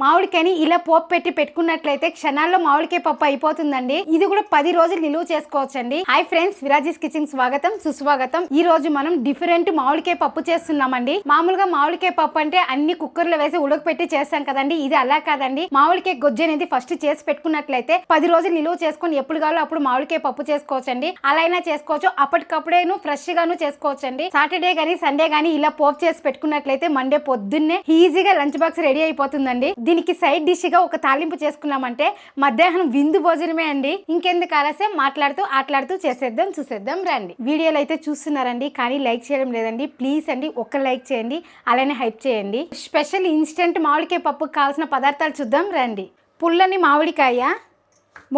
మామిడికాయని ఇలా పోపు పెట్టుకున్నట్లయితే క్షణాల్లో మామిడికాయ పప్పు అయిపోతుందండి. ఇది కూడా 10 రోజులు నిలువ చేసుకోవచ్చండి. హాయ్ ఫ్రెండ్స్, విరాజీస్ కిచెన్ స్వాగతం సుస్వాగతం. ఈ రోజు మనం డిఫరెంట్ మామిడికాయ పప్పు చేస్తున్నామండి. మామూలుగా మామిడికాయ పప్పు అంటే అన్ని కుక్కర్లో వేసి ఉడకపెట్టి చేస్తాం కదండి. ఇది అలా కాదండి. మామిడికాయ గొజ్జు అనేది ఫస్ట్ చేసి పెట్టుకున్నట్లయితే 10 రోజులు నిలువ చేసుకొని ఎప్పుడు కావాలో అప్పుడు మామిడికాయ పప్పు చేసుకోవచ్చండి. అలా అయినా చేసుకోవచ్చు, అప్పటికప్పుడేను ఫ్రెష్ గాను చేసుకోవచ్చండి. సాటర్డే గానీ సండే గానీ ఇలా పోపు చేసి పెట్టుకున్నట్లయితే మండే పొద్దున్నే ఈజీగా లంచ్ బాక్స్ రెడీ అయిపోతుందండి. దీనికి సైడ్ డిష్ గా ఒక తాలింపు చేసుకున్నామంటే మధ్యాహ్నం విందు భోజనమే అండి. ఇంకెందుకు ఆలస్యం, మాట్లాడుతూ ఆటలాడుతూ చేసేద్దాం, చూసేద్దాం రండి. వీడియోలు అయితే చూస్తున్నారండి, కానీ లైక్ చేయడం లేదండి. ప్లీజ్ అండి, ఒక్క లైక్ చేయండి, అలానే హైప్ చేయండి. స్పెషల్ ఇన్స్టెంట్ మామిడికాయ పప్పుకు కావాల్సిన పదార్థాలు చూద్దాం రండి. పుల్లని మామిడికాయ,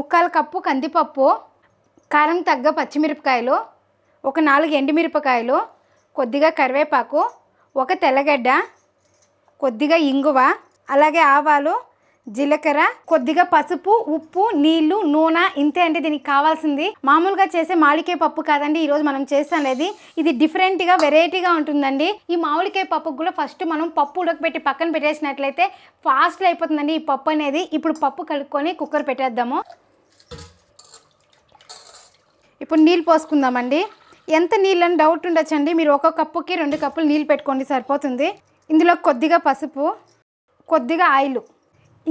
1/4 కప్పు కందిపప్పు, కారం తగ్గ పచ్చిమిరపకాయలు, ఒక 4 ఎండుమిరపకాయలు, కొద్దిగా కరివేపాకు, ఒక తెల్లగడ్డ, కొద్దిగా ఇంగువ, అలాగే ఆవాలు, జీలకర్ర, కొద్దిగా పసుపు, ఉప్పు, నీళ్లు, నూనె, ఇంతే అండి దీనికి కావాల్సింది. మామూలుగా చేసే మామిడికాయ పప్పు కాదండి ఈరోజు మనం చేసేది. ఇది డిఫరెంట్గా వెరైటీగా ఉంటుందండి. ఈ మామిడికాయ పప్పుకు కూడా ఫస్ట్ మనం పప్పు ఉడకబెట్టి పక్కన పెట్టేసినట్లయితే ఫాస్ట్గా అయిపోతుందండి ఈ పప్పు అనేది. ఇప్పుడు పప్పు కలుపుకొని కుక్కర్ పెట్టేద్దాము. ఇప్పుడు నీళ్ళు పోసుకుందామండి. ఎంత నీళ్ళు అని డౌట్ ఉండొచ్చండి. మీరు 1 కప్పుకి 2 కప్పులు నీళ్ళు పెట్టుకోండి, సరిపోతుంది. ఇందులో కొద్దిగా పసుపు, కొద్దిగా ఆయిల్.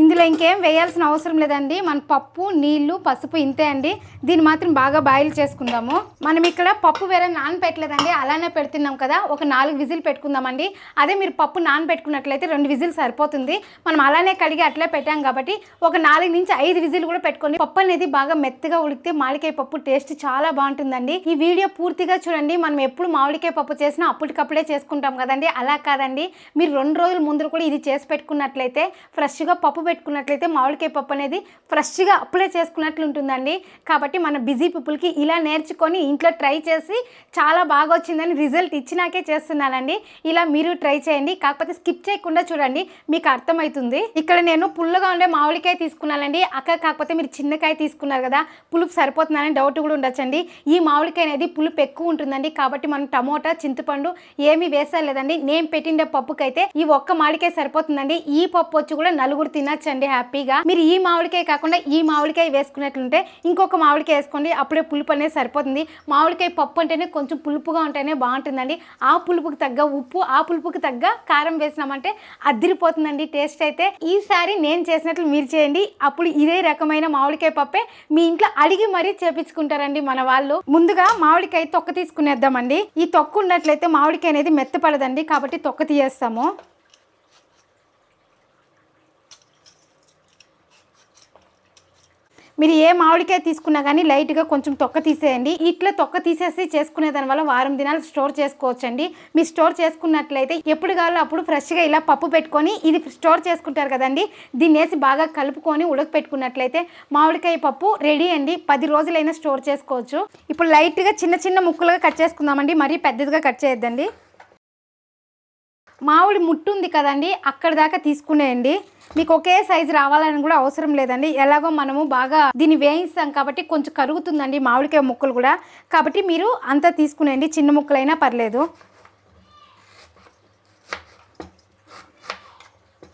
ఇందులో ఇంకేం వేయాల్సిన అవసరం లేదండి. మన పప్పు, నీళ్లు, పసుపు ఇంతే అండి. దీన్ని మాత్రం బాగా బాయిల్ చేసుకుందాము. మనం ఇక్కడ పప్పు వేరే నానబెట్టలేదండి, అలానే పెడుతున్నాం కదా. ఒక 4 విజిల్ పెట్టుకుందామండి. అదే మీరు పప్పు నానబెట్టుకున్నట్లయితే 2 విజిల్ సరిపోతుంది. మనం అలానే కడిగి అట్లే పెట్టాం కాబట్టి ఒక 4 నుంచి 5 విజిల్ కూడా పెట్టుకోండి. పప్పు అనేది బాగా మెత్తగా ఉడికితే మామిడికాయ పప్పు టేస్ట్ చాలా బాగుంటుందండి. ఈ వీడియో పూర్తిగా చూడండి. మనం ఎప్పుడు మామిడికాయ పప్పు చేసినా అప్పటికప్పుడే చేసుకుంటాం కదండి, అలా కాదండి. మీరు 2 రోజుల ముందు కూడా ఇది చేసి పెట్టుకున్నట్లయితే ఫ్రెష్గా పప్పు పెట్టుకున్నట్లయితే మామిడికాయ పప్పు అనేది ఫ్రెష్గా అప్పుడే చేసుకున్నట్లు ఉంటుందండి. కాబట్టి మన బిజీ పీపుల్కి ఇలా నేర్చుకొని ఇంట్లో ట్రై చేసి చాలా బాగా వచ్చిందని రిజల్ట్ ఇచ్చినాకే చేస్తున్నానండి. ఇలా మీరు ట్రై చేయండి, కాకపోతే స్కిప్ చేయకుండా చూడండి, మీకు అర్థమవుతుంది. ఇక్కడ నేను పుల్లగా ఉండే మామిడికాయ తీసుకున్నానండి. కాకపోతే మీరు చిన్నకాయ తీసుకున్నారు కదా, పులుపు సరిపోతుందని డౌట్ కూడా ఉండొచ్చండి. ఈ మామిడికాయ అనేది పులుపు ఎక్కువ ఉంటుందండి. కాబట్టి మనం టమోటా, చింతపండు ఏమీ వేసలేదండి. నేను పెట్టిండే పప్పుకైతే ఈ ఒక్క మామిడికాయ సరిపోతుందండి. ఈ పప్పు వచ్చి కూడా 4 తినచ్చండి హ్యాపీగా. మీరు ఈ మామిడికాయ కాకుండా ఈ మామిడికాయ వేసుకున్నట్లుంటే ఇంకొక మామిడికాయ వేసుకోండి, అప్పుడే పులుపు అనేది సరిపోతుంది. మామిడికాయ పప్పు అంటేనే కొంచెం పులుపుగా ఉంటేనే బాగుంటుందండి. ఆ పులుపుకి తగ్గ ఉప్పు, ఆ పులుపుకి తగ్గ కారం వేసినామంటే అదిరిపోతుందండి టేస్ట్ అయితే. ఈసారి నేను చేసినట్లు మీరు చేయండి, అప్పుడు ఇదే రకమైన మామిడికాయ పప్పే మీ ఇంట్లో అడిగి మరీ చేపించుకుంటారండి మన వాళ్ళు. ముందుగా మామిడికాయ తొక్క తీసుకునేద్దామండి. ఈ తొక్క ఉన్నట్లయితే మామిడికాయ అనేది మెత్తపడదండి, కాబట్టి తొక్క తీయేస్తాము. మీరు ఏ మామిడికాయ తీసుకున్నా కానీ లైట్గా కొంచెం తొక్క తీసేయండి. ఇట్లా తొక్క తీసేసి చేసుకునే దానివల్ల వారం దినాలు స్టోర్ చేసుకోవచ్చండి. మీరు స్టోర్ చేసుకున్నట్లయితే ఎప్పుడు కావాలో అప్పుడు ఫ్రెష్గా ఇలా పప్పు పెట్టుకొని ఇది స్టోర్ చేసుకుంటారు కదండి, దీన్ని వేసి బాగా కలుపుకొని ఉడకపెట్టుకున్నట్లయితే మామిడికాయ పప్పు రెడీ అండి. 10 రోజులైనా స్టోర్ చేసుకోవచ్చు. ఇప్పుడు లైట్గా చిన్న చిన్న ముక్కలుగా కట్ చేసుకుందామండి, మరీ పెద్దదిగా కట్ చేయొద్దండి. మామిడి ముట్టు ఉంది కదండి, అక్కడ దాకా తీసుకునేయండి. మీకు ఒకే సైజు రావాలని కూడా అవసరం లేదండి. ఎలాగో మనము బాగా దీన్ని వేయిస్తాం కాబట్టి కొంచెం కరుగుతుందండి మామిడికాయ ముక్కలు కూడా. కాబట్టి మీరు అంతా తీసుకునేయండి, చిన్న ముక్కలైనా పర్లేదు.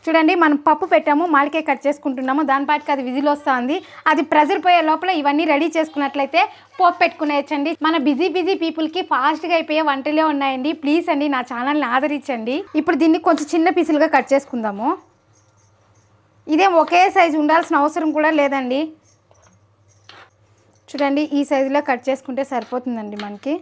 చూడండి, మనం పప్పు పెట్టాము, మామిడికాయ కట్ చేసుకుంటున్నాము, దానిపాటికి అది విజిల్ వస్తుంది. అది ప్రెజర్ పోయే లోపల ఇవన్నీ రెడీ చేసుకున్నట్లయితే పోపు పెట్టుకునేయచ్చండి. మన బిజీ పీపుల్కి ఫాస్ట్గా అయిపోయే వంటలే ఉన్నాయండి. ప్లీజ్ అండి నా ఛానల్ని ఆదరించండి. ఇప్పుడు దీన్ని కొంచెం చిన్న పీసులుగా కట్ చేసుకుందాము. ఇదేం ఒకే సైజు ఉండాల్సిన అవసరం కూడా లేదండి. చూడండి, ఈ సైజులో కట్ చేసుకుంటే సరిపోతుందండి మనకి.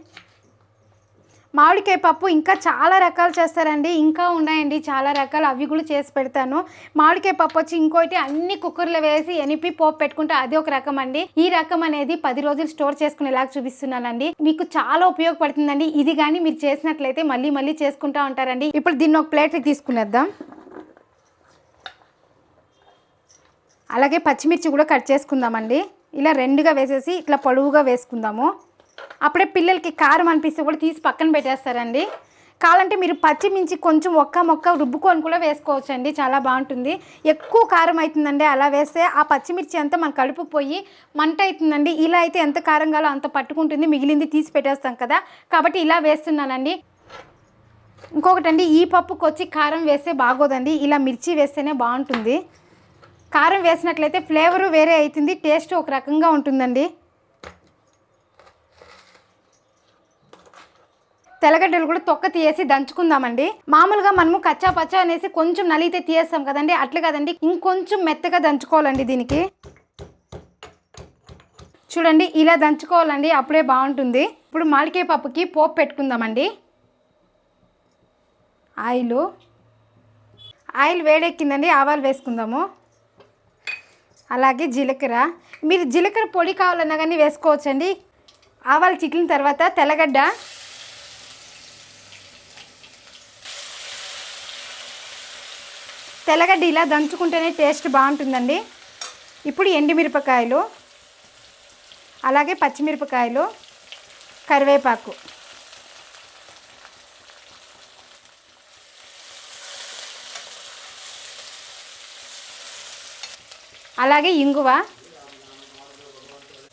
మామిడికాయ పప్పు ఇంకా చాలా రకాలు చేస్తారండి, ఇంకా ఉన్నాయండి చాలా రకాలు, అవి కూడా చేసి పెడతాను. మామిడికాయ పప్పు వచ్చి ఇంకోటి అన్ని కుక్కర్లో వేసి ఎనిపి పోపు పెట్టుకుంటే అది ఒక రకం అండి. ఈ రకం అనేది 10 రోజులు స్టోర్ చేసుకునేలాగా చూపిస్తున్నానండి. మీకు చాలా ఉపయోగపడుతుందండి. ఇది కానీ మీరు చేసినట్లయితే మళ్ళీ మళ్ళీ చేసుకుంటూ ఉంటారండి. ఇప్పుడు దీన్ని ఒక ప్లేట్కి తీసుకునేద్దాం. అలాగే పచ్చిమిర్చి కూడా కట్ చేసుకుందామండి. ఇలా 2గా వేసేసి ఇట్లా పొడవుగా వేసుకుందాము. అప్పుడే పిల్లలకి కారం అనిపిస్తే కూడా తీసి పక్కన పెట్టేస్తారండి. కావాలంటే మీరు పచ్చిమిర్చి కొంచెం ఒక్క మొక్క రుబ్బుకొని కూడా వేసుకోవచ్చండి, చాలా బాగుంటుంది. ఎక్కువ కారం అవుతుందండి అలా వేస్తే, ఆ పచ్చిమిర్చి అంతా మన కడుపు పోయి మంట అవుతుందండి. ఇలా అయితే ఎంత కారం కావాలో అంత పట్టుకుంటుంది, మిగిలింది తీసి పెట్టేస్తాం కదా, కాబట్టి ఇలా వేస్తున్నానండి. ఇంకొకటండి, ఈ పప్పుకి వచ్చి కారం వేస్తే బాగోదండి, ఇలా మిర్చి వేస్తేనే బాగుంటుంది. కారం వేసినట్లయితే ఫ్లేవరు వేరే అవుతుంది, టేస్ట్ ఒక రకంగా ఉంటుందండి. తెల్లగడ్డలు కూడా తొక్క తీసి దంచుకుందామండి. మామూలుగా మనము కచ్చా పచ్చా అనేసి కొంచెం నలిగితే తీయేస్తాం కదండి, అట్లా కదండి, ఇంకొంచెం మెత్తగా దంచుకోవాలండి. దీనికి చూడండి ఇలా దంచుకోవాలండి, అప్పుడే బాగుంటుంది. ఇప్పుడు మామిడికాయ పప్పుకి పోపు పెట్టుకుందామండి. ఆయిల్ వేడెక్కిందండి, ఆవాలు వేసుకుందాము. అలాగే జీలకర్ర, మీరు జీలకర్ర పొడి కావాలన్నా కానీ వేసుకోవచ్చండి. ఆవాలు చిట్లిన తర్వాత తెల్లగడ్డ, ఇలా దంచుకుంటేనే టేస్ట్ బాగుంటుందండి. ఇప్పుడు ఎండుమిరపకాయలు, అలాగే పచ్చిమిరపకాయలు, కరివేపాకు, అలాగే ఇంగువ.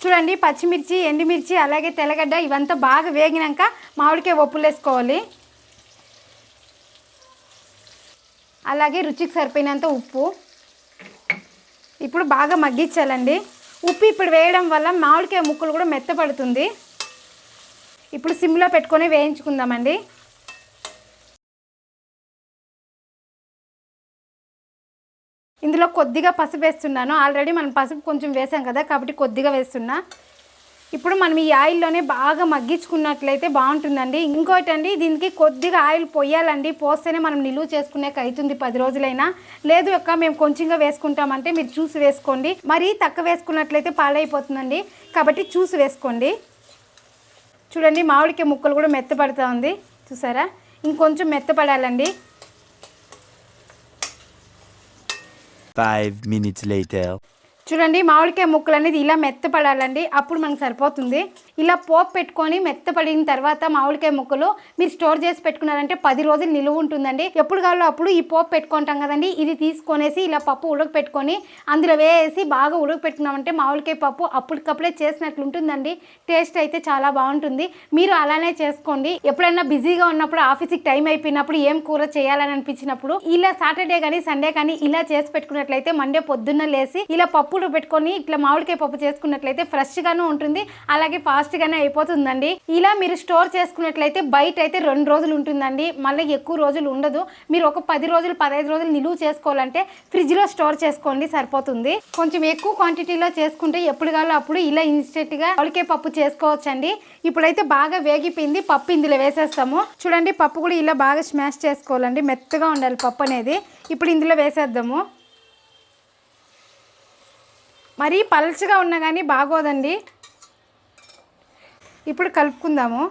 చూడండి పచ్చిమిర్చి, ఎండుమిర్చి, అలాగే తెల్లగడ్డ ఇవంతా బాగా వేగినాక మామిడికాయ ఒప్పులు వేసుకోవాలి. అలాగే రుచికి సరిపోయినంత ఉప్పు. ఇప్పుడు బాగా మగ్గించాలండి. ఉప్పు ఇప్పుడు వేయడం వల్ల మామిడికాయ ముక్కలు కూడా మెత్తపడుతుంది. ఇప్పుడు సిమ్లో పెట్టుకొని వేయించుకుందామండి. ఇందులో కొద్దిగా పసుపు వేస్తున్నాను. ఆల్రెడీ మనం పసుపు కొంచెం వేసాం కదా, కాబట్టి కొద్దిగా వేస్తున్నా. ఇప్పుడు మనం ఈ ఆయిల్లోనే బాగా మగ్గించుకున్నట్లయితే బాగుంటుందండి. ఇంకోటి అండి, దీనికి కొద్దిగా ఆయిల్ పోయాలండి. పోస్తేనే మనం నిలువ చేసుకునేకి అవుతుంది 10 రోజులైనా. లేదు అక్క మేము కొంచెంగా వేసుకుంటామంటే మీరు చూసి వేసుకోండి. మరీ తక్కువ వేసుకున్నట్లయితే పాడైపోతుందండి, కాబట్టి చూసి వేసుకోండి. చూడండి మామిడికాయ ముక్కలు కూడా మెత్తపడుతూ ఉంది, చూసారా? ఇంకొంచెం మెత్తపడాలండి. 5 minutes later. చూడండి మామిడికాయ ముక్కలు అనేది ఇలా మెత్తపడాలండి, అప్పుడు మనకు సరిపోతుంది. ఇలా పోపు పెట్టుకొని మెత్తపడిన తర్వాత మామిడికాయ ముక్కలు మీరు స్టోర్ చేసి పెట్టుకున్నారంటే 10 రోజులు నిలువ ఉంటుందండి. ఎప్పుడు కావాలో అప్పుడు ఈ పోపు పెట్టుకుంటాం కదండి, ఇది తీసుకొనేసి ఇలా పప్పు ఉడకపెట్టుకొని అందులో వేసి బాగా ఉడకపెట్టుకున్నామంటే మామిడికాయ పప్పు అప్పటికప్పుడే చేసినట్లు ఉంటుందండి. టేస్ట్ అయితే చాలా బాగుంటుంది. మీరు అలానే చేసుకోండి. ఎప్పుడైనా బిజీగా ఉన్నప్పుడు, ఆఫీస్కి టైం అయిపోయినప్పుడు, ఏం కూర చేయాలని అనిపించినప్పుడు ఇలా సాటర్డే కానీ సండే కానీ ఇలా చేసి పెట్టుకున్నట్లయితే మండే పొద్దున్న లేసి ఇలా పప్పు పెట్టుకొని ఇట్లా మామిడికాయ పప్పు చేసుకున్నట్లయితే ఫ్రెష్ గాను ఉంటుంది, అలాగే ఫాస్ట్ గానే అయిపోతుందండి. ఇలా మీరు స్టోర్ చేసుకున్నట్లయితే బయట అయితే 2 రోజులు ఉంటుందండి, మళ్ళీ ఎక్కువ రోజులు ఉండదు. మీరు ఒక 10 రోజులు 15 రోజులు నిలువ చేసుకోవాలంటే ఫ్రిడ్జ్ లో స్టోర్ చేసుకోండి, సరిపోతుంది. కొంచెం ఎక్కువ క్వాంటిటీలో చేసుకుంటే ఎప్పుడు కావాలో అప్పుడు ఇలా ఇన్స్టెంట్ గా మామిడికాయ పప్పు చేసుకోవచ్చండి. ఇప్పుడైతే బాగా వేగిపోయింది, పప్పు ఇందులో వేసేస్తాము. చూడండి పప్పు కూడా ఇలా బాగా స్మాష్ చేసుకోవాలండి, మెత్తగా ఉండాలి పప్పు అనేది. ఇప్పుడు ఇందులో వేసేద్దాము. మరీ పల్చగా ఉన్నా కానీ బాగోదండి. ఇప్పుడు కలుపుకుందాము.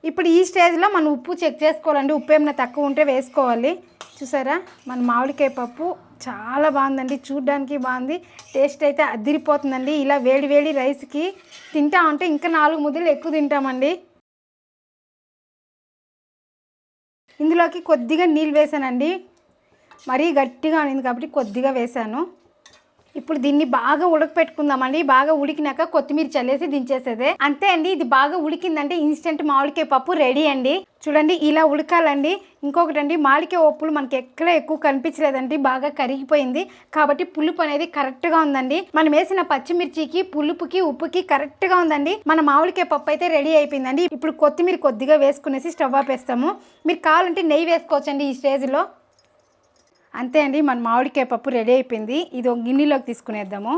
ఇప్పుడు ఈ స్టేజ్లో మనం ఉప్పు చెక్ చేసుకోవాలండి. ఉప్పు ఏమైనా తక్కువ ఉంటే వేసుకోవాలి. చూసారా మన మామిడికాయ పప్పు చాలా బాగుందండి, చూడ్డానికి బాగుంది, టేస్ట్ అయితే అదిరిపోతుందండి. ఇలా వేడి వేడి రైస్కి తింటా ఉంటే ఇంకా 4 ముద్దలు ఎక్కువ తింటామండి. ఇందులోకి కొద్దిగా నీళ్ళు వేసానండి, మరీ గట్టిగా ఉంది కాబట్టి కొద్దిగా వేసాను. ఇప్పుడు దీన్ని బాగా ఉడకపెట్టుకుందామండి. బాగా ఉడికినాక కొత్తిమీర చల్లేసి దించేసేదే, అంతే అండి. ఇది బాగా ఉడికిందంటే ఇన్స్టెంట్ మామిడికాయ పప్పు రెడీ అండి. చూడండి ఇలా ఉడకాలండి. ఇంకొకటి అండి, మామిడికాయ ఒప్పులు మనకి ఎక్కడ ఎక్కువ కనిపించలేదండి, బాగా కరిగిపోయింది కాబట్టి పులుపు అనేది కరెక్ట్గా ఉందండి. మనం వేసిన పచ్చిమిర్చికి, పులుపుకి, ఉప్పుకి కరెక్ట్గా ఉందండి. మన మామిడికాయ పప్పు అయితే రెడీ అయిపోయిందండి. ఇప్పుడు కొత్తిమీర కొద్దిగా వేసుకునేసి స్టవ్ ఆపేస్తాము. మీరు కావాలంటే నెయ్యి వేసుకోవచ్చండి ఈ స్టేజ్లో. అంతే అండి, మన మామిడికాయ పప్పు రెడీ అయిపోయింది. ఇది ఒక గిన్నెలోకి తీసుకునేద్దాము.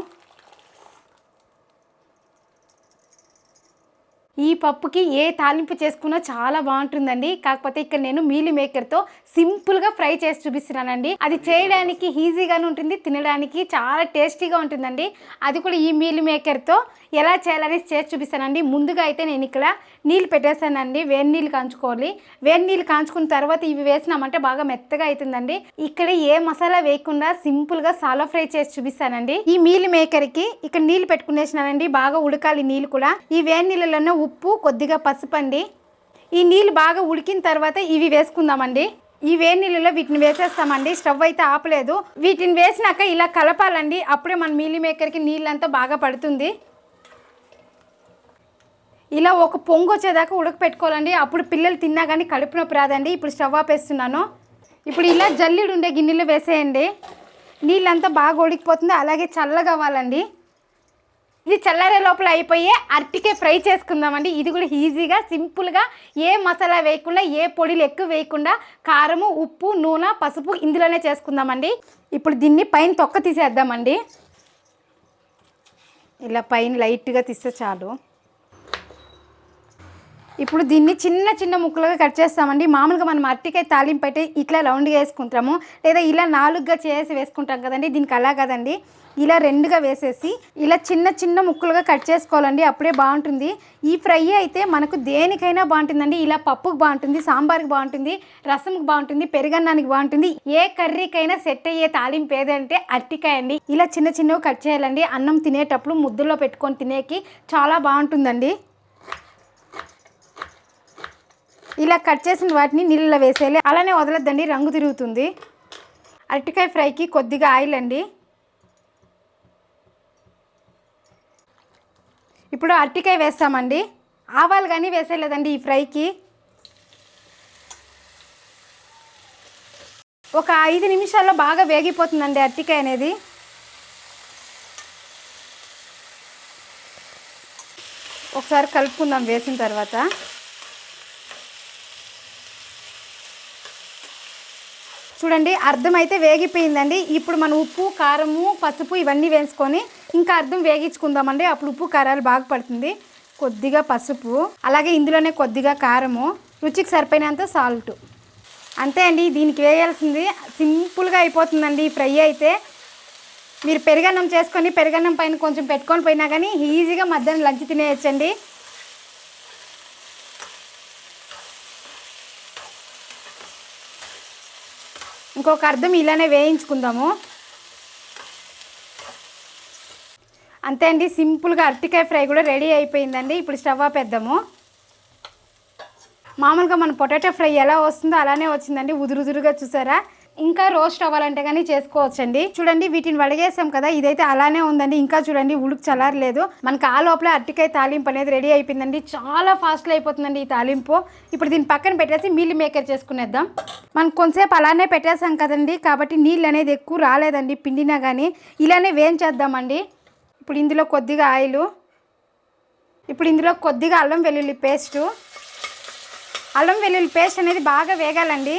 ఈ పప్పుకి ఏ తాలింపు చేసుకున్నా చాలా బాగుంటుందండి. కాకపోతే ఇక్కడ నేను మీల్ మేకర్తో సింపుల్గా ఫ్రై చేసి చూపిస్తున్నానండి. అది చేయడానికి ఈజీగానే ఉంటుంది, తినడానికి చాలా టేస్టీగా ఉంటుందండి. అది కూడా ఈ మీల్ మేకర్తో ఎలా చేయాలని చేసి చూపిస్తానండి. ముందుగా అయితే నేను ఇక్కడ నీళ్ళు పెట్టేస్తానండి, వేడి నీళ్ళు కాంచుకోవాలి. వేడి నీళ్ళు కాంచుకున్న తర్వాత ఇవి వేసినామంటే బాగా మెత్తగా అవుతుందండి. ఇక్కడ ఏ మసాలా వేయకుండా సింపుల్గా సాలో ఫ్రై చేసి చూపిస్తానండి. ఈ మీల్ మేకర్కి ఇక్కడ నీళ్ళు పెట్టుకునేసినానండి, బాగా ఉడకాలి నీళ్ళు కూడా. ఈ వేడి నీళ్ళలోనే ఉప్పు, కొద్దిగా పసుపు అండి. ఈ నీళ్ళు బాగా ఉడికిన తర్వాత ఇవి వేసుకుందామండి. ఈ వేడి నీళ్ళలో వీటిని వేసేస్తామండి. స్టవ్ అయితే ఆపలేదు. వీటిని వేసినాక ఇలా కలపాలండి, అప్పుడే మన మీల్ మేకర్కి నీళ్ళంతా బాగా పడుతుంది. ఇలా ఒక పొంగు వచ్చేదాకా ఉడకపెట్టుకోవాలండి. అప్పుడు పిల్లలు తిన్నా కానీ కడుపు నొప్పి రాదండి. ఇప్పుడు స్టవ్ ఆపేస్తున్నాను. ఇప్పుడు ఇలా జల్లిడు ఉండే గిన్నెలు వేసేయండి. నీళ్ళంతా బాగా ఉడికిపోతుంది. అలాగే చల్లగా అవ్వాలండి. ఇది చల్లారే లోపల అయిపోయి అరటికాయ ఫ్రై చేసుకుందామండి. ఇది కూడా ఈజీగా సింపుల్గా ఏ మసాలా వేయకుండా ఏ పొడిలు ఎక్కువ వేయకుండా కారము, ఉప్పు, నూనె, పసుపు ఇందులోనే చేసుకుందామండి. ఇప్పుడు దీన్ని పైన తొక్క తీసేద్దామండి. ఇలా పైన లైట్గా తీస్తే చాలు. ఇప్పుడు దీన్ని చిన్న చిన్న ముక్కలుగా కట్ చేస్తామండి. మామూలుగా మనం అరటికాయ తాలింపు అయితే ఇట్లా రౌండ్గా వేసుకుంటాము, లేదా ఇలా 4గా చేసి వేసుకుంటాం కదండి. దీనికి అలా కదండి, ఇలా 2గా వేసేసి ఇలా చిన్న చిన్న ముక్కలుగా కట్ చేసుకోవాలండి. అప్పుడే బాగుంటుంది. ఈ ఫ్రై అయితే మనకు దేనికైనా బాగుంటుందండి. ఇలా పప్పుకు బాగుంటుంది, సాంబార్కి బాగుంటుంది, రసంకి బాగుంటుంది, పెరుగన్నానికి బాగుంటుంది. ఏ కర్రీకైనా సెట్ అయ్యే తాలింపు ఏదంటే అరటికాయ అండి. ఇలా చిన్న చిన్నవి కట్ చేయాలండి. అన్నం తినేటప్పుడు ముద్దులో పెట్టుకొని తినేకి చాలా బాగుంటుందండి. ఇలా కట్ చేసిన వాటిని నీళ్ళలో వేసేయాలి. అలానే వదలొద్దండి, రంగు తిరుగుతుంది. అరటికాయ ఫ్రైకి కొద్దిగా ఆయిల్ అండి. ఇప్పుడు అరటికాయ వేస్తామండి. ఆవాలు కానీ వేసేయలేదండి ఈ ఫ్రైకి. ఒక 5 నిమిషాల్లో బాగా వేగిపోతుందండి అరటికాయ అనేది. ఒకసారి కలుపుకుందాం వేసిన తర్వాత. చూడండి, అర్థమైతే వేగిపోయిందండి. ఇప్పుడు మనం ఉప్పు, కారము, పసుపు ఇవన్నీ వేసుకొని ఇంకా అర్థం వేగించుకుందామండి. అప్పుడు ఉప్పు కారాలు బాగా పడుతుంది. కొద్దిగా పసుపు, అలాగే ఇందులోనే కొద్దిగా కారము, రుచికి సరిపోయినంత సాల్ట్. అంతే అండి, దీనికి వేయాల్సింది. సింపుల్గా అయిపోతుందండి ఈ ఫ్రై అయితే. మీరు పెరుగన్నం చేసుకొని పెరుగన్నం పైన కొంచెం పెట్టుకొని పోయినా కానీ ఈజీగా మధ్యాహ్నం లంచ్ తినేయచ్చండి. ఇంకొక అర్థం ఇలానే వేయించుకుందాము. అంతే అండి, సింపుల్గా అరటికాయ ఫ్రై కూడా రెడీ అయిపోయిందండి. ఇప్పుడు స్టవ్ ఆపేద్దాము. మామూలుగా మన పొటాటో ఫ్రై ఎలా వస్తుందో అలానే వచ్చిందండి, ఉదురుదురుగా. చూసారా? ఇంకా రోస్ట్ అవ్వాలంటే కానీ చేసుకోవచ్చండి. చూడండి, వీటిని వడిగేసాం కదా, ఇదైతే అలానే ఉందండి. ఇంకా చూడండి, ఉడుకు చల్లారలేదు. మనకు ఆ లోపల అరటికాయ తాలింపు అనేది రెడీ అయిపోయిందండి. చాలా ఫాస్ట్గా అయిపోతుందండి ఈ తాలింపు. ఇప్పుడు దీన్ని పక్కన పెట్టేసి మీల్ మేకర్ చేసుకునేద్దాం. మనం కొంతసేపు అలానే పెట్టేసాం కదండి, కాబట్టి నీళ్ళు అనేది ఎక్కువ రాలేదండి పిండినా కానీ. ఇలానే వేయించేద్దామండి. ఇప్పుడు ఇందులో కొద్దిగా ఆయిలు, ఇప్పుడు ఇందులో కొద్దిగా అల్లం వెల్లుల్లి పేస్టు. అల్లం వెల్లుల్లి పేస్ట్ అనేది బాగా వేగాలండి.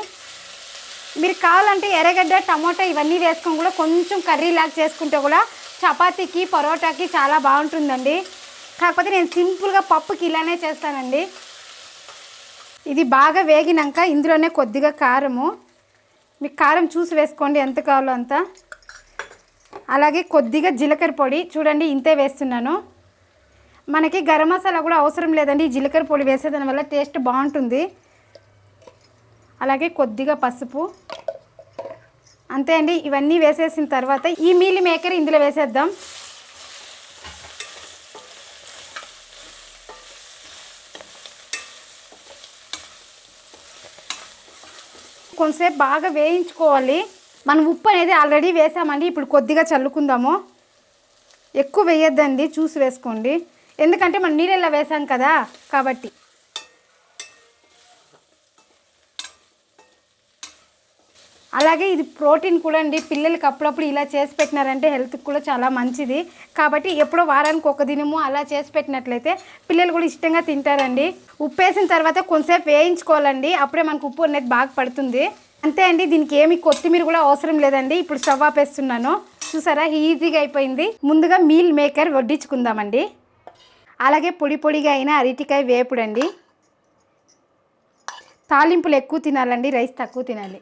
మీరు కావాలంటే ఎర్రగడ్డ, టమోటా ఇవన్నీ వేసుకొని కూడా కొంచెం కర్రీ లాగా చేసుకుంటే కూడా చపాతీకి, పరోటాకి చాలా బాగుంటుందండి. కాకపోతే నేను సింపుల్గా పప్పుకి ఇలానే చేస్తానండి. ఇది బాగా వేగినాక ఇందులోనే కొద్దిగా కారము, మీకు కారం చూసి వేసుకోండి ఎంత కావాలో అంత. అలాగే కొద్దిగా జీలకర్ర పొడి, చూడండి ఇంతే వేస్తున్నాను. మనకి గరం మసాలా కూడా అవసరం లేదండి, జీలకర్ర పొడి వేసేదాని వల్ల టేస్ట్ బాగుంటుంది. అలాగే కొద్దిగా పసుపు. అంతే అండి, ఇవన్నీ వేసేసిన తర్వాత ఈ మీల్ మేకర్ ఇందులో వేసేద్దాం. కొంచెంసేపు బాగా వేయించుకోవాలి. మనం ఉప్పు అనేది ఆల్రెడీ వేసామండి. ఇప్పుడు కొద్దిగా చల్లుకుందాము. ఎక్కువ వేయొద్దండి, చూసి వేసుకోండి. ఎందుకంటే మనం నీళ్ళల్లో వేసాం కదా కాబట్టి. అలాగే ఇది ప్రోటీన్ కూడా అండి. పిల్లలకి అప్పుడప్పుడు ఇలా చేసి పెట్టినారంటే హెల్త్కి కూడా చాలా మంచిది. కాబట్టి ఎప్పుడో వారానికి ఒక దినము అలా చేసి పెట్టినట్లయితే పిల్లలు కూడా ఇష్టంగా తింటారండి. ఉప్పు వేసిన తర్వాత కొంచెంసేపు వేయించుకోవాలండి, అప్పుడే మనకు ఉప్పు అనేది బాగా పడుతుంది. అంతే అండి, దీనికి ఏమి కొత్తిమీర కూడా అవసరం లేదండి. ఇప్పుడు స్టవ్ ఆపేస్తున్నాను. చూసారా, ఈజీగా అయిపోయింది. ముందుగా మీల్ మేకర్ వడ్డించుకుందామండి. అలాగే పొడి పొడిగా అయిన అరటికాయ వేపుడండి. తాలింపులు ఎక్కువ తినాలండి, రైస్ తక్కువ తినాలి.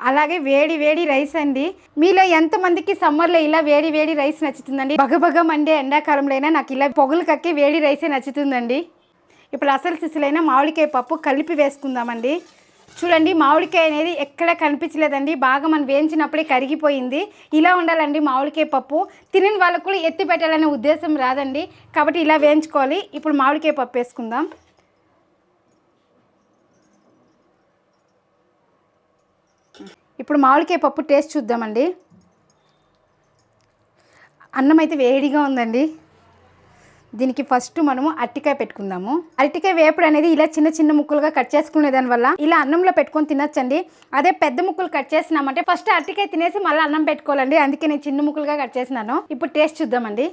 అలాగే వేడి వేడి రైస్ అండి. మీలో ఎంతమందికి సమ్మర్లో ఇలా వేడి వేడి రైస్ నచ్చుతుందండి? బగబగ మండే ఎండాకాలంలో అయినా నాకు ఇలా పొగలు కక్కే వేడి రైసే నచ్చుతుందండి. ఇప్పుడు అసలు సిసలైన మామిడికాయ పప్పు కలిపి వేసుకుందామండి. చూడండి, మామిడికాయ అనేది ఎక్కడ కనిపించలేదండి, బాగా మనం వేయించినప్పుడే కరిగిపోయింది. ఇలా ఉండాలండి మామిడికాయ పప్పు. తినని వాళ్ళకు కూడా ఎత్తి పెట్టాలనే ఉద్దేశం రాదండి, కాబట్టి ఇలా వేయించుకోవాలి. ఇప్పుడు మామిడికాయ పప్పు వేసుకుందాం. ఇప్పుడు మామిడికాయ పప్పు టేస్ట్ చూద్దామండి. అన్నం అయితే వేడిగా ఉందండి. దీనికి ఫస్ట్ మనము అరటికాయ పెట్టుకుందాము. అరటికాయ వేపుడు అనేది ఇలా చిన్న చిన్న ముక్కలుగా కట్ చేసుకునే దానివల్ల ఇలా అన్నంలో పెట్టుకొని తినొచ్చండి. అదే పెద్ద ముక్కలు కట్ చేసినామంటే ఫస్ట్ అరటికాయ తినేసి మళ్ళీ అన్నం పెట్టుకోవాలండి. అందుకే నేను చిన్న ముక్కలుగా కట్ చేసినాను. ఇప్పుడు టేస్ట్ చూద్దామండి.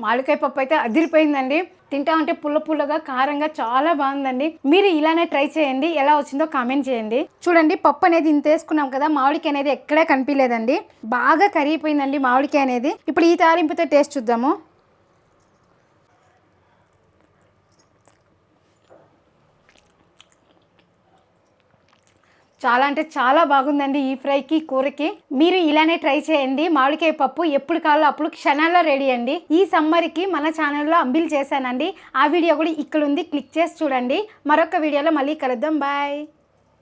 మామిడికాయ పప్పు అయితే అదిరిపోయిందండి. తింటా ఉంటే పుల్ల పుల్లగా కారంగా చాలా బాగుందండి. మీరు ఇలానే ట్రై చేయండి. ఎలా వచ్చిందో కామెంట్ చేయండి. చూడండి పప్పు అనేది ఇంత వేసుకున్నాం కదా, మామిడికాయ అనేది ఎక్కడే కనిపించలేదండి. బాగా కరిగిపోయిందండి మామిడికాయ అనేది. ఇప్పుడు ఈ తాలింపుతో టేస్ట్ చూద్దాము. చాలా అంటే చాలా బాగుందండి. ఈ ఫ్రైకి కూరకి మీరు ఇలానే ట్రై చేయండి. మామిడికాయ పప్పు ఎప్పుడు కావాలో అప్పుడు క్షణాల్లో రెడీ అండి. ఈ సమ్మర్కి మన ఛానల్లో అంబిల్ చేశానండి. ఆ వీడియో కూడా ఇక్కడ ఉంది, క్లిక్ చేసి చూడండి. మరొక వీడియోలో మళ్ళీ కలుద్దాం. బాయ్.